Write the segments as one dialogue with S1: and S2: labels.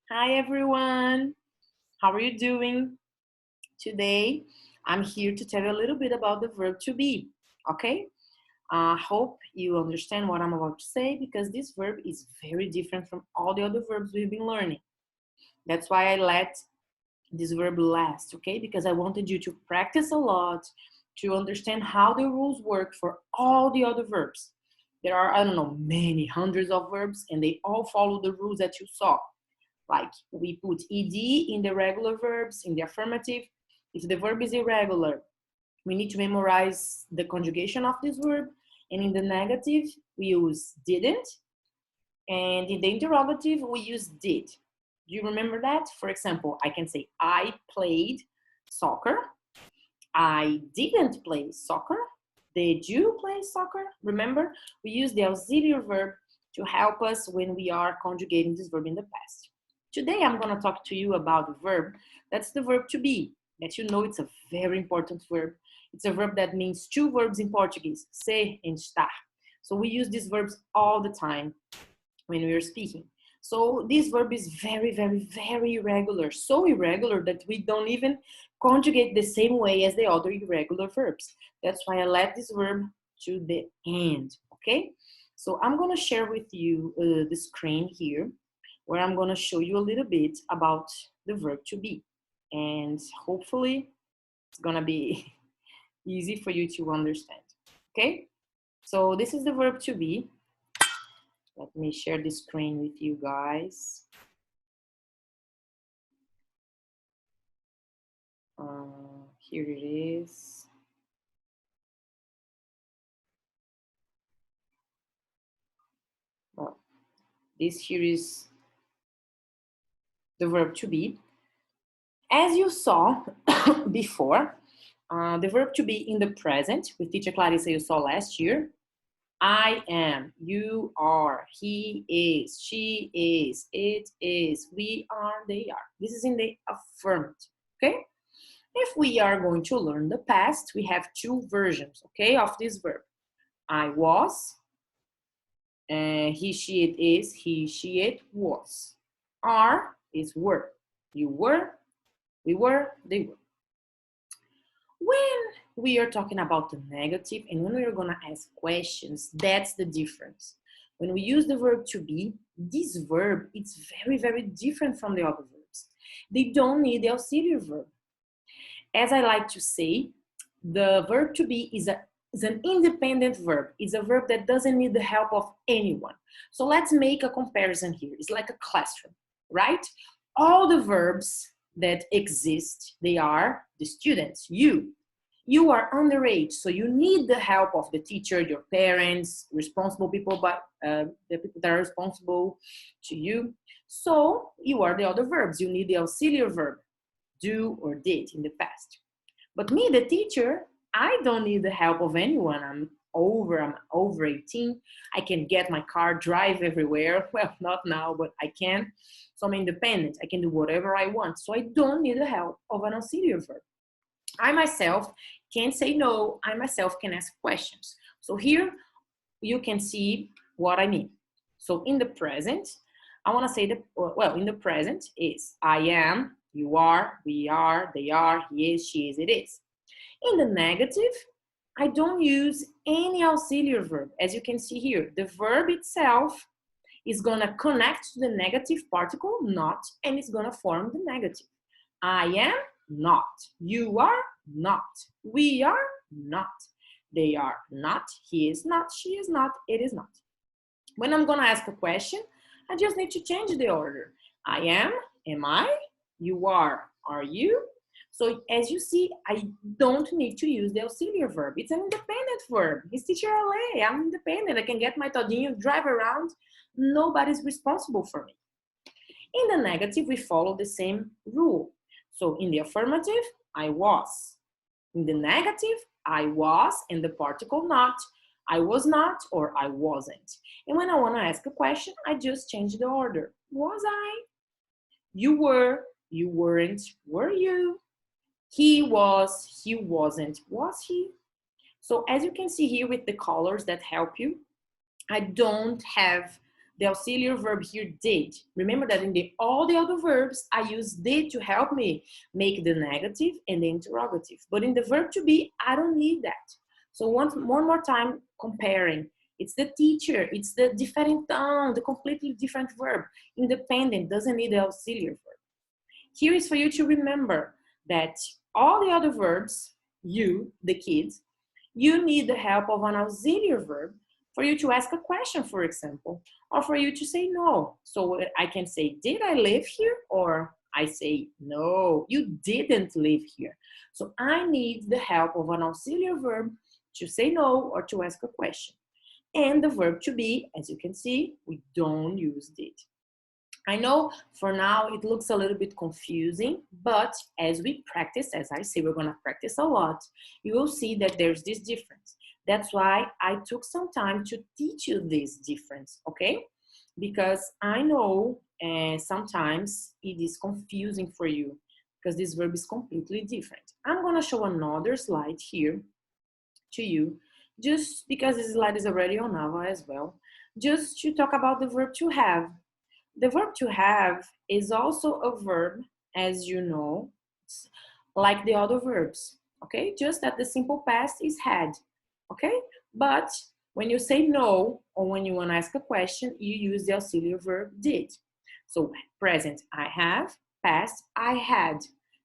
S1: Hi everyone, how are you doing? Today I'm here to tell you a little bit about the verb to be, okay? I hope you understand what I'm about to say because this verb is very different from all the other verbs we've been learning. That's why I let this verb last, okay? Because I wanted you to practice a lot to understand how the rules work for all the other verbs. There are, I don't know, many hundreds of verbs and they all follow the rules that you saw. Like we put ed in the regular verbs, in the affirmative. If the verb is irregular, we need to memorize the conjugation of this verb. And in the negative, we use didn't. And in the interrogative, we use did. Do you remember that? For example, I can say, I played soccer. I didn't play soccer. Did you play soccer? Remember, we use the auxiliary verb to help us when we are conjugating this verb in the past. Today, I'm going to talk to you about the verb. That's the verb to be. That you know it's a very important verb. It's a verb that means two verbs in Portuguese, ser and estar. So we use these verbs all the time when we are speaking. So this verb is very, very, very irregular. So irregular that we don't even conjugate the same way as the other irregular verbs. That's why I let this verb to the end, okay? So I'm gonna share with you the screen here where I'm gonna show you a little bit about the verb to be. And hopefully it's gonna be easy for you to understand, okay? So this is the verb to be. Let me share the screen with you guys. Here it is. Well, this here is the verb to be. As you saw before, the verb to be in the present, with teacher Clarissa you saw last year. I am, you are, he is, she is, it is, we are, they are. This is in the affirmative, okay? If we are going to learn the past, we have two versions, okay, of this verb. I was, he, she, it is, he, she, it was. Are is were. You were, we were, they were. When we are talking about the negative and when we are going to ask questions, that's the difference. When we use the verb to be, this verb, it's very, very different from the other verbs. They don't need the auxiliary verb. As I like to say, the verb to be is an independent verb. It's a verb that doesn't need the help of anyone. So let's make a comparison here. It's like a classroom, right? All the verbs that exist, they are the students, you. You are underage, so you need the help of the teacher, your parents, responsible people, but the people that are responsible to you. So you are the other verbs. You need the auxiliary verb, do or did in the past. But me, the teacher, I don't need the help of anyone. I'm over 18. I can get my car, drive everywhere. Well, not now, but I can. So I'm independent. I can do whatever I want. So I don't need the help of an auxiliary verb. I myself can say no. I myself can ask questions. So here you can see what I mean. So in the present, I want to say that, well, in the present is I am, you are, we are, they are, he is, she is, it is. In the negative, I don't use any auxiliary verb. As you can see here, the verb itself is going to connect to the negative particle not, and it's going to form the negative. I am not. You are not. We are not. They are not. He is not. She is not. It is not. When I'm going to ask a question, I just need to change the order. I am I? You are you? So as you see, I don't need to use the auxiliary verb. It's an independent verb. It's teacher LA. I'm independent. I can get my todinho, drive around. Nobody's responsible for me. In the negative, we follow the same rule. So in the affirmative, I was. In the negative, I was and the particle not. I was not or I wasn't. And when I want to ask a question, I just change the order. Was I? You were. You weren't. Were you? He was. He wasn't. Was he? So as you can see here with the colors that help you, I don't have The auxiliary verb here, did. Remember that in all the other verbs, I use did to help me make the negative and the interrogative. But in the verb to be, I don't need that. So one more time comparing. It's the teacher, it's the different tone, the completely different verb. Independent doesn't need the auxiliary verb. Here is for you to remember that all the other verbs, you, the kids, you need the help of an auxiliary verb for you to ask a question, for example, or for you to say no. So I can say, did I live here? Or I say, no, you didn't live here. So I need the help of an auxiliary verb to say no or to ask a question. And the verb to be, as you can see, we don't use did. I know for now it looks a little bit confusing, but as we practice, as I say, we're going to practice a lot, you will see that there's this difference. That's why I took some time to teach you this difference, okay? Because I know sometimes it is confusing for you because this verb is completely different. I'm going to show another slide here to you, just because this slide is already on Ava as well, just to talk about the verb to have. The verb to have is also a verb, as you know, like the other verbs, okay? Just that the simple past is had, okay? But when you say no, or when you want to ask a question, you use the auxiliary verb did. So present, I have. Past, I had.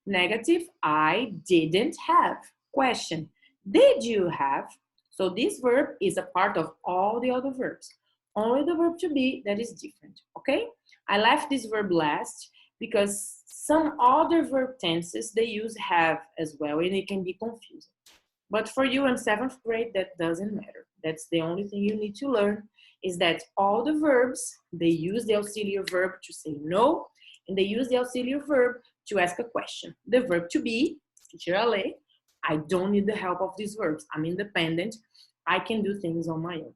S1: Negative, I didn't have. Question, did you have? So this verb is a part of all the other verbs. Only the verb to be that is different, okay? I left this verb last because some other verb tenses, they use have as well, and it can be confusing. But for you in 7th grade, that doesn't matter. That's the only thing you need to learn, is that all the verbs, they use the auxiliary verb to say no, and they use the auxiliary verb to ask a question. The verb to be, teacher Ale, I don't need the help of these verbs. I'm independent. I can do things on my own.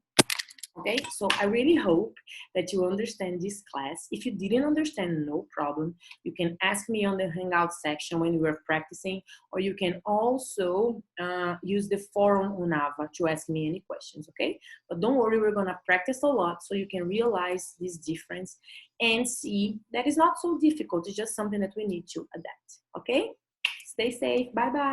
S1: Okay, so I really hope that you understand this class. If you didn't understand, no problem. You can ask me on the Hangout section when we were practicing, or you can also use the forum on Ava to ask me any questions, okay? But don't worry, we're gonna practice a lot so you can realize this difference and see that it's not so difficult. It's just something that we need to adapt, okay? Stay safe, bye-bye.